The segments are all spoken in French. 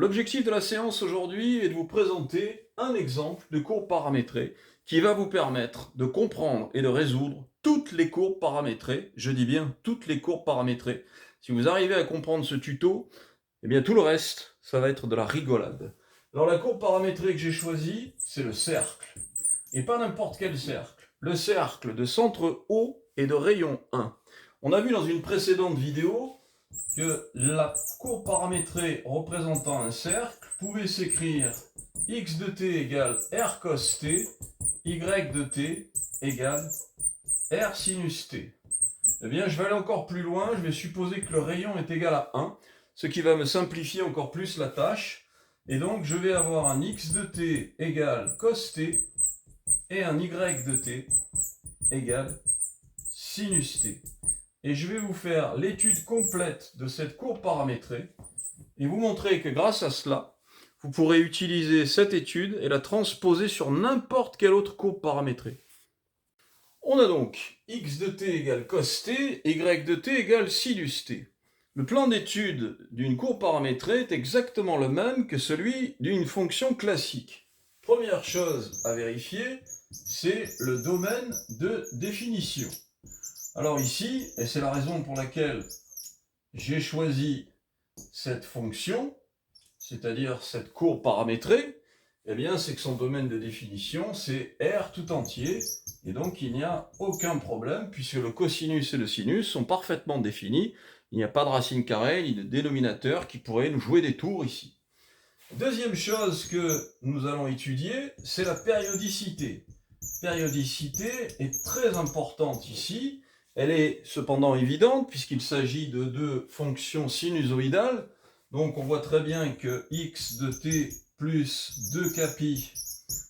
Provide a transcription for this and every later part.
L'objectif de la séance aujourd'hui est de vous présenter un exemple de courbe paramétrée qui va vous permettre de comprendre et de résoudre toutes les courbes paramétrées. Je dis bien toutes les courbes paramétrées. Si vous arrivez à comprendre ce tuto, eh bien tout le reste, ça va être de la rigolade. Alors la courbe paramétrée que j'ai choisie, c'est le cercle. Et pas n'importe quel cercle. Le cercle de centre O et de rayon 1. On a vu dans une précédente vidéo que la courbe paramétrée représentant un cercle pouvait s'écrire x de t égale r cos t, y de t égale r sinus t. Eh bien, je vais aller encore plus loin, je vais supposer que le rayon est égal à 1, ce qui va me simplifier encore plus la tâche. Et donc, je vais avoir un x de t égale cos t et un y de t égale sinus t. Et je vais vous faire l'étude complète de cette courbe paramétrée et vous montrer que grâce à cela, vous pourrez utiliser cette étude et la transposer sur n'importe quelle autre courbe paramétrée. On a donc x de t égale cos t, y de t égale sinus t. Le plan d'étude d'une courbe paramétrée est exactement le même que celui d'une fonction classique. Première chose à vérifier, c'est le domaine de définition. Alors ici, et c'est la raison pour laquelle j'ai choisi cette fonction, c'est-à-dire cette courbe paramétrée, eh bien c'est que son domaine de définition c'est R tout entier, et donc il n'y a aucun problème puisque le cosinus et le sinus sont parfaitement définis, il n'y a pas de racine carrée ni de dénominateur qui pourrait nous jouer des tours ici. Deuxième chose que nous allons étudier, c'est la périodicité. Périodicité est très importante ici. Elle est cependant évidente puisqu'il s'agit de deux fonctions sinusoïdales. Donc on voit très bien que x de t plus 2kπ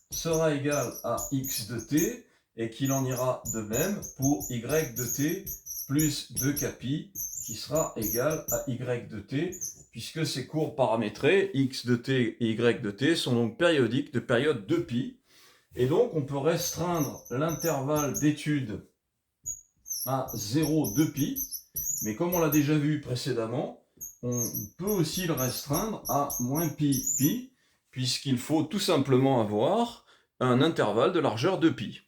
sera égal à x de t et qu'il en ira de même pour y de t plus 2kπ qui sera égal à y de t puisque ces courbes paramétrées x de t et y de t sont donc périodiques de période 2π. Et donc on peut restreindre l'intervalle d'étude à 0,2π, mais comme on l'a déjà vu précédemment, on peut aussi le restreindre à moins pi, puisqu'il faut tout simplement avoir un intervalle de largeur 2π.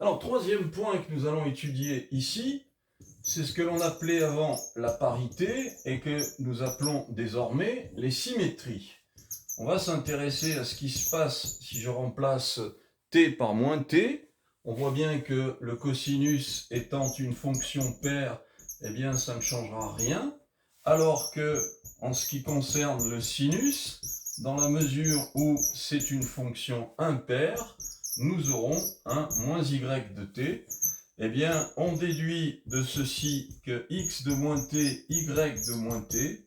Alors, troisième point que nous allons étudier ici, c'est ce que l'on appelait avant la parité et que nous appelons désormais les symétries. On va s'intéresser à ce qui se passe si je remplace t par moins t. On voit bien que le cosinus étant une fonction paire, eh bien ça ne changera rien. Alors que, en ce qui concerne le sinus, dans la mesure où c'est une fonction impaire, nous aurons un moins y de t. Eh bien, on déduit de ceci que x de moins t, y de moins t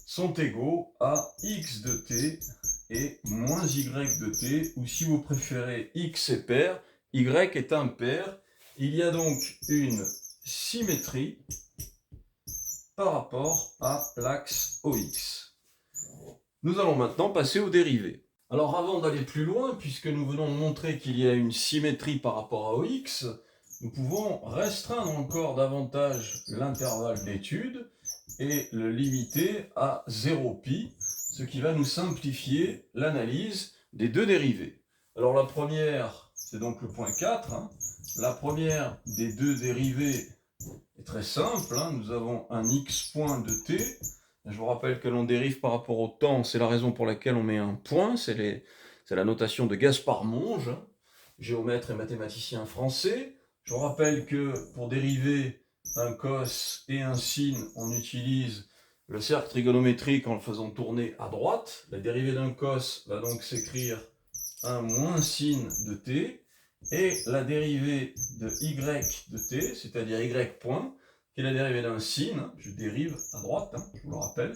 sont égaux à x de t et moins y de t, ou si vous préférez, x est pair, y est impair. Il y a donc une symétrie par rapport à l'axe OX. Nous allons maintenant passer aux dérivées. Alors avant d'aller plus loin, puisque nous venons de montrer qu'il y a une symétrie par rapport à OX, nous pouvons restreindre encore davantage l'intervalle d'étude et le limiter à 0π, ce qui va nous simplifier l'analyse des deux dérivées. Alors la première, c'est donc le point 4. La première des deux dérivées est très simple. Nous avons un x point de t. Je vous rappelle que l'on dérive par rapport au temps, c'est la raison pour laquelle on met un point, c'est la notation de Gaspard Monge, géomètre et mathématicien français. Je vous rappelle que pour dériver un cos et un sin, on utilise le cercle trigonométrique en le faisant tourner à droite. La dérivée d'un cos va donc s'écrire un moins sin de t, et la dérivée de y de t, c'est-à-dire y point, qui est la dérivée d'un sin, je dérive à droite, je vous le rappelle,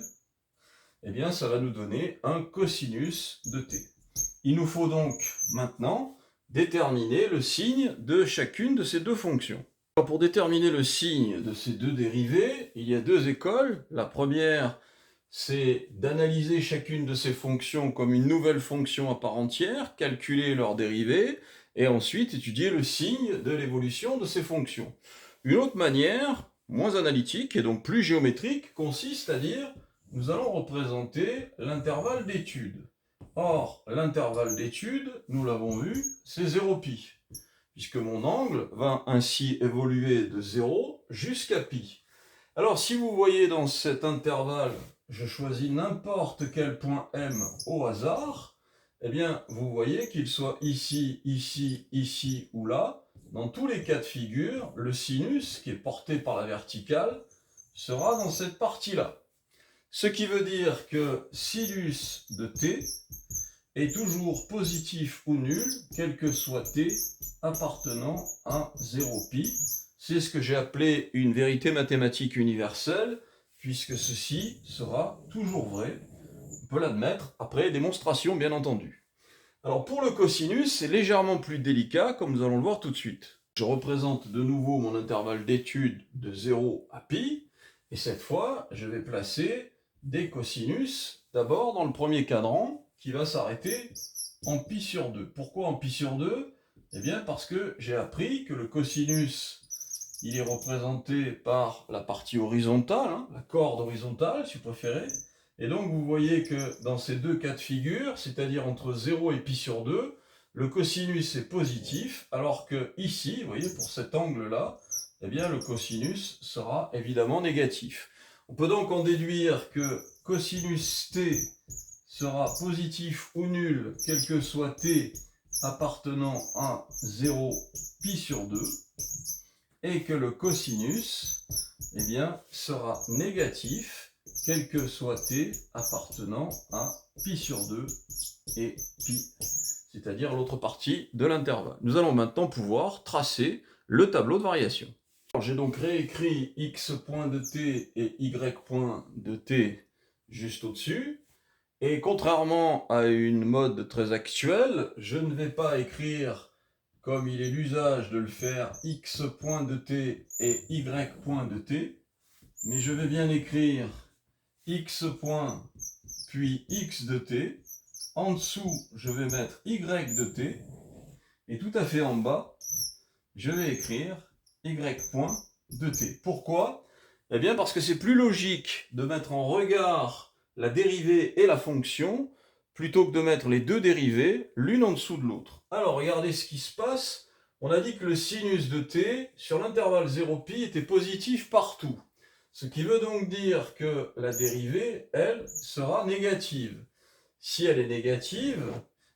eh bien ça va nous donner un cosinus de t. Il nous faut donc maintenant déterminer le signe de chacune de ces deux fonctions. Alors pour déterminer le signe de ces deux dérivées, il y a deux écoles. La première, c'est d'analyser chacune de ces fonctions comme une nouvelle fonction à part entière, calculer leur dérivée, et ensuite étudier le signe de l'évolution de ces fonctions. Une autre manière, moins analytique et donc plus géométrique, consiste à dire nous allons représenter l'intervalle d'étude. Or, l'intervalle d'étude, nous l'avons vu, c'est 0π, puisque mon angle va ainsi évoluer de 0 jusqu'à π. Alors, si vous voyez dans cet intervalle, je choisis n'importe quel point M au hasard, eh bien, vous voyez qu'il soit ici, ici, ici ou là, dans tous les cas de figure, le sinus, qui est porté par la verticale, sera dans cette partie-là. Ce qui veut dire que sinus de t est toujours positif ou nul, quel que soit t appartenant à 0π. C'est ce que j'ai appelé une vérité mathématique universelle, puisque ceci sera toujours vrai. On peut l'admettre après démonstration, bien entendu. Alors pour le cosinus, c'est légèrement plus délicat, comme nous allons le voir tout de suite. Je représente de nouveau mon intervalle d'étude de 0 à π, et cette fois, je vais placer des cosinus, d'abord dans le premier cadran, qui va s'arrêter en π sur 2. Pourquoi en π sur 2 ? Eh bien parce que j'ai appris que le cosinus, il est représenté par la partie horizontale, la corde horizontale si vous préférez. Et donc vous voyez que dans ces deux cas de figure, c'est-à-dire entre 0 et π sur 2, le cosinus est positif, alors que ici, vous voyez, pour cet angle-là, eh bien le cosinus sera évidemment négatif. On peut donc en déduire que cosinus t sera positif ou nul, quel que soit t appartenant à 0 π sur 2, et que le cosinus, eh bien, sera négatif, quel que soit t appartenant à π sur 2 et π, c'est-à-dire l'autre partie de l'intervalle. Nous allons maintenant pouvoir tracer le tableau de variation. J'ai donc réécrit x point de t et y point de t juste au-dessus. Et contrairement à une mode très actuelle, je ne vais pas écrire, comme il est l'usage de le faire, x point de t et y point de t, mais je vais bien écrire x point puis x de t. En dessous, je vais mettre y de t. Et tout à fait en bas, je vais écrire y point de t. Pourquoi ? Eh bien parce que c'est plus logique de mettre en regard la dérivée et la fonction plutôt que de mettre les deux dérivées l'une en dessous de l'autre. Alors regardez ce qui se passe. On a dit que le sinus de t sur l'intervalle 0π était positif partout. Ce qui veut donc dire que la dérivée, elle, sera négative. Si elle est négative,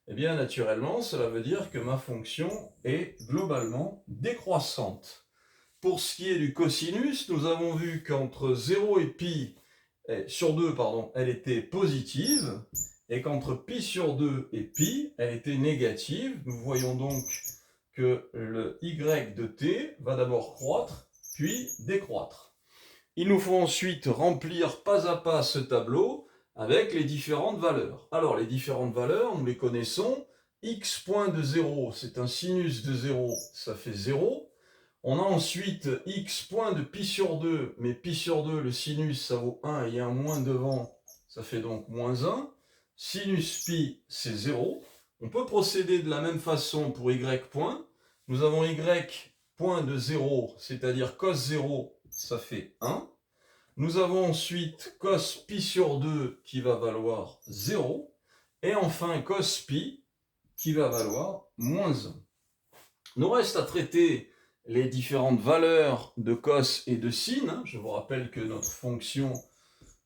eh bien naturellement, cela veut dire que ma fonction est globalement décroissante. Pour ce qui est du cosinus, nous avons vu qu'entre 0 et π sur 2, elle était positive, et qu'entre π sur 2 et π, elle était négative. Nous voyons donc que le y de t va d'abord croître, puis décroître. Il nous faut ensuite remplir pas à pas ce tableau avec les différentes valeurs. Alors les différentes valeurs, nous les connaissons. X point de 0, c'est un sinus de 0, ça fait 0. On a ensuite x point de π sur 2, mais π sur 2, le sinus, ça vaut 1 et il y a un moins devant, ça fait donc moins 1. Sinus π, c'est 0. On peut procéder de la même façon pour y point. Nous avons y point de 0, c'est-à-dire cos 0, ça fait 1. Nous avons ensuite cos π sur 2 qui va valoir 0. Et enfin cos π qui va valoir moins 1. Nous reste à traiter les différentes valeurs de cos et de sin. Je vous rappelle que notre fonction,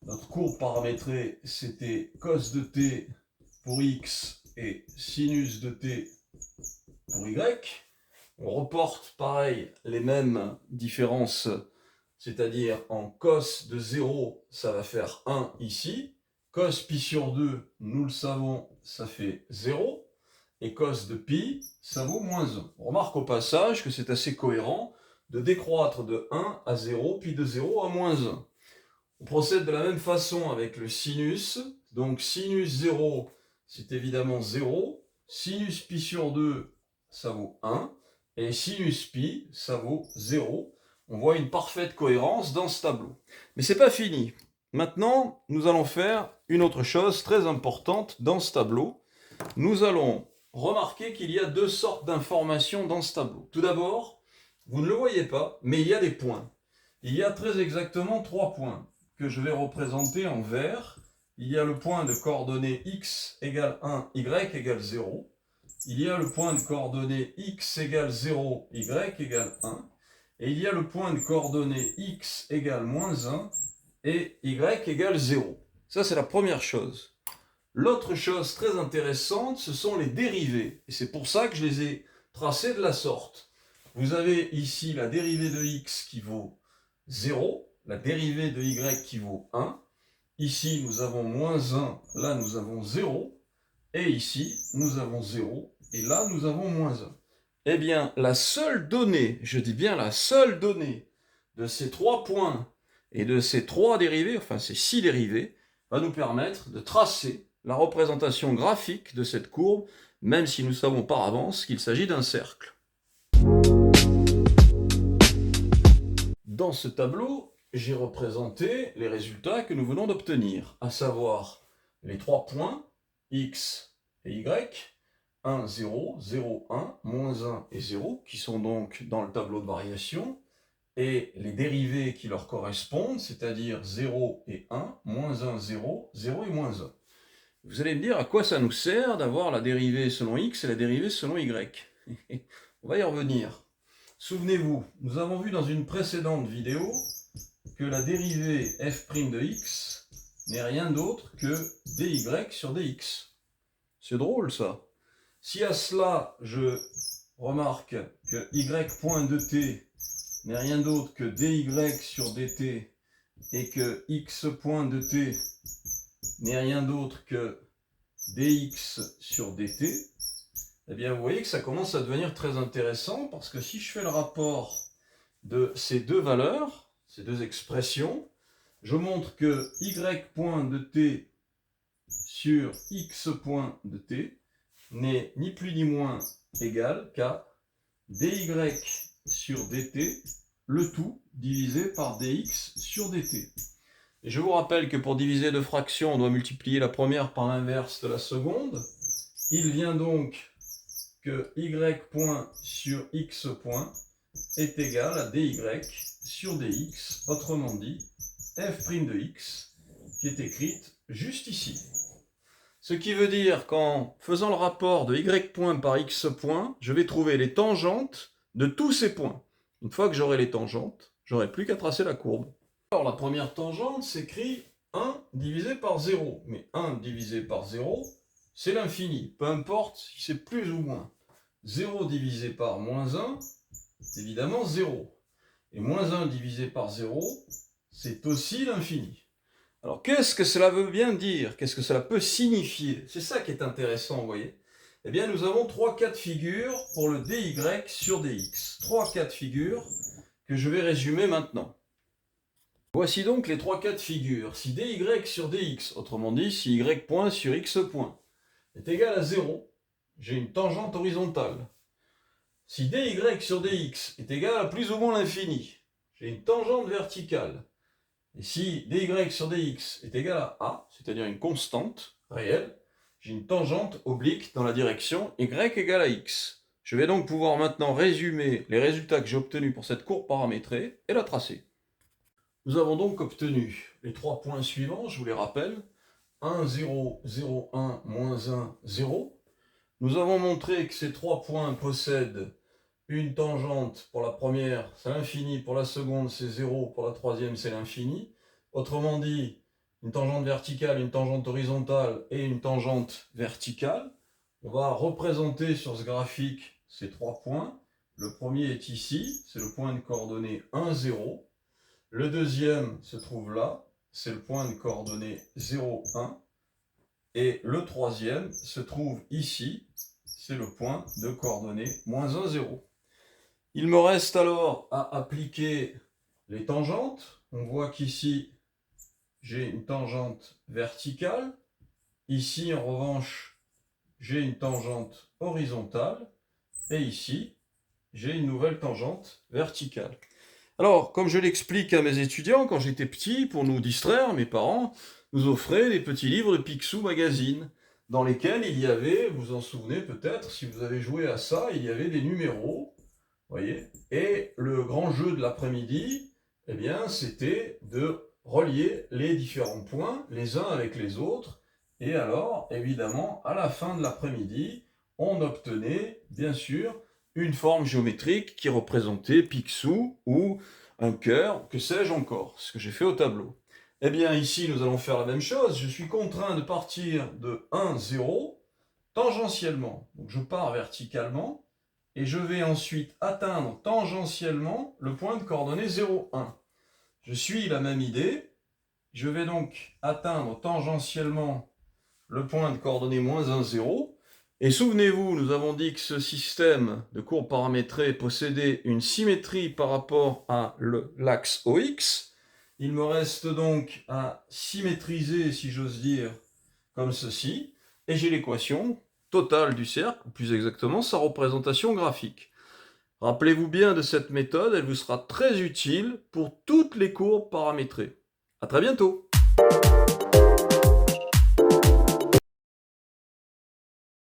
notre courbe paramétrée, c'était cos de t pour x et sinus de t pour y. On reporte pareil les mêmes différences, c'est-à-dire en cos de 0, ça va faire 1 ici. Cos π sur 2, nous le savons, ça fait 0. Et cos de π, ça vaut moins 1. On remarque au passage que c'est assez cohérent de décroître de 1 à 0, puis de 0 à moins 1. On procède de la même façon avec le sinus. Donc sinus 0, c'est évidemment 0. Sinus π sur 2, ça vaut 1. Et sinus π, ça vaut 0. On voit une parfaite cohérence dans ce tableau. Mais c'est pas fini. Maintenant, nous allons faire une autre chose très importante dans ce tableau. Nous allons remarquez qu'il y a deux sortes d'informations dans ce tableau. Tout d'abord, vous ne le voyez pas, mais il y a des points. Il y a très exactement 3 points. que je vais représenter en vert. Il y a le point de coordonnées x égale 1, y égale 0. Il y a le point de coordonnées x égale 0, y égale 1. Et il y a le point de coordonnées x égale moins 1 et y égale 0. Ça, c'est la première chose. L'autre chose très intéressante, ce sont les dérivées. Et c'est pour ça que je les ai tracées de la sorte. Vous avez ici la dérivée de x qui vaut 0, la dérivée de y qui vaut 1. Ici, nous avons moins 1, là, nous avons 0. Et ici, nous avons 0, et là, nous avons moins 1. Eh bien, la seule donnée, je dis bien la seule donnée, de ces 3 points et de ces 3 dérivés, enfin ces 6 dérivés, va nous permettre de tracer la représentation graphique de cette courbe, même si nous savons par avance qu'il s'agit d'un cercle. Dans ce tableau, j'ai représenté les résultats que nous venons d'obtenir, à savoir les 3 points, x et y, 1, 0, 0, 1, moins 1 et 0, qui sont donc dans le tableau de variation, et les dérivés qui leur correspondent, c'est-à-dire 0 et 1, moins 1, 0, 0 et moins 1. Vous allez me dire à quoi ça nous sert d'avoir la dérivée selon x et la dérivée selon y. On va y revenir. Souvenez-vous, nous avons vu dans une précédente vidéo que la dérivée f' de x n'est rien d'autre que dy sur dx. C'est drôle ça. Si à cela je remarque que y point de t n'est rien d'autre que dy sur dt et que x point de t n'est rien d'autre que dx sur dt, eh bien vous voyez que ça commence à devenir très intéressant parce que si je fais le rapport de ces deux valeurs, ces deux expressions, je montre que y point de t sur x point de t n'est ni plus ni moins égal qu'à dy sur dt, le tout divisé par dx sur dt. Et je vous rappelle que pour diviser deux fractions, on doit multiplier la première par l'inverse de la seconde. Il vient donc que y point sur x point est égal à dy sur dx, autrement dit f' de x, qui est écrite juste ici. Ce qui veut dire qu'en faisant le rapport de y point par x point, je vais trouver les tangentes de tous ces points. Une fois que j'aurai les tangentes, j'aurai plus qu'à tracer la courbe. Alors la première tangente s'écrit 1 divisé par 0. Mais 1 divisé par 0, c'est l'infini, peu importe si c'est plus ou moins. 0 divisé par moins 1, c'est évidemment 0. Et moins 1 divisé par 0, c'est aussi l'infini. Alors, qu'est-ce que cela veut bien dire? Qu'est-ce que cela peut signifier? C'est ça qui est intéressant, vous voyez. Eh bien, nous avons 3 cas de figure pour le dy sur dx. 3 cas de figure que je vais résumer maintenant. Voici donc les 3 cas de figure. Si dy sur dx, autrement dit, si y point sur x point, est égal à 0, j'ai une tangente horizontale. Si dy sur dx est égal à plus ou moins l'infini, j'ai une tangente verticale. Et si dy sur dx est égal à a, c'est-à-dire une constante réelle, j'ai une tangente oblique dans la direction y égale à x. Je vais donc pouvoir maintenant résumer les résultats que j'ai obtenus pour cette courbe paramétrée et la tracer. Nous avons donc obtenu les 3 points suivants, je vous les rappelle. 1, 0, 0, 1, moins 1, 0. Nous avons montré que ces 3 points possèdent une tangente pour la première, c'est l'infini, pour la seconde, c'est 0, pour la troisième, c'est l'infini. Autrement dit, une tangente verticale, une tangente horizontale et une tangente verticale. On va représenter sur ce graphique ces 3 points. Le premier est ici, c'est le point de coordonnées 1, 0. Le deuxième se trouve là, c'est le point de coordonnées 0, 1. Et le troisième se trouve ici, c'est le point de coordonnées moins 1, 0. Il me reste alors à appliquer les tangentes. On voit qu'ici, j'ai une tangente verticale. Ici, en revanche, j'ai une tangente horizontale. Et ici, j'ai une nouvelle tangente verticale. Alors, comme je l'explique à mes étudiants, quand j'étais petit, pour nous distraire, mes parents nous offraient des petits livres de Picsou Magazine, dans lesquels il y avait, vous vous en souvenez peut-être, si vous avez joué à ça, il y avait des numéros. Voyez. Et le grand jeu de l'après-midi, eh bien, c'était de relier les différents points les uns avec les autres. Et alors, évidemment, à la fin de l'après-midi, on obtenait, bien sûr, une forme géométrique qui représentait Picsou ou un cœur, que sais-je encore, ce que j'ai fait au tableau. Eh bien, ici, nous allons faire la même chose. Je suis contraint de partir de 1, 0, tangentiellement. Donc, je pars verticalement, et je vais ensuite atteindre tangentiellement le point de coordonnée 0, 1. Je suis la même idée. Je vais donc atteindre tangentiellement le point de coordonnée moins 1, 0. Et souvenez-vous, nous avons dit que ce système de courbes paramétrées possédait une symétrie par rapport à l'axe OX. Il me reste donc à symétriser, si j'ose dire, comme ceci. Et j'ai l'équation totale du cercle, ou plus exactement sa représentation graphique. Rappelez-vous bien de cette méthode, elle vous sera très utile pour toutes les courbes paramétrées. À très bientôt!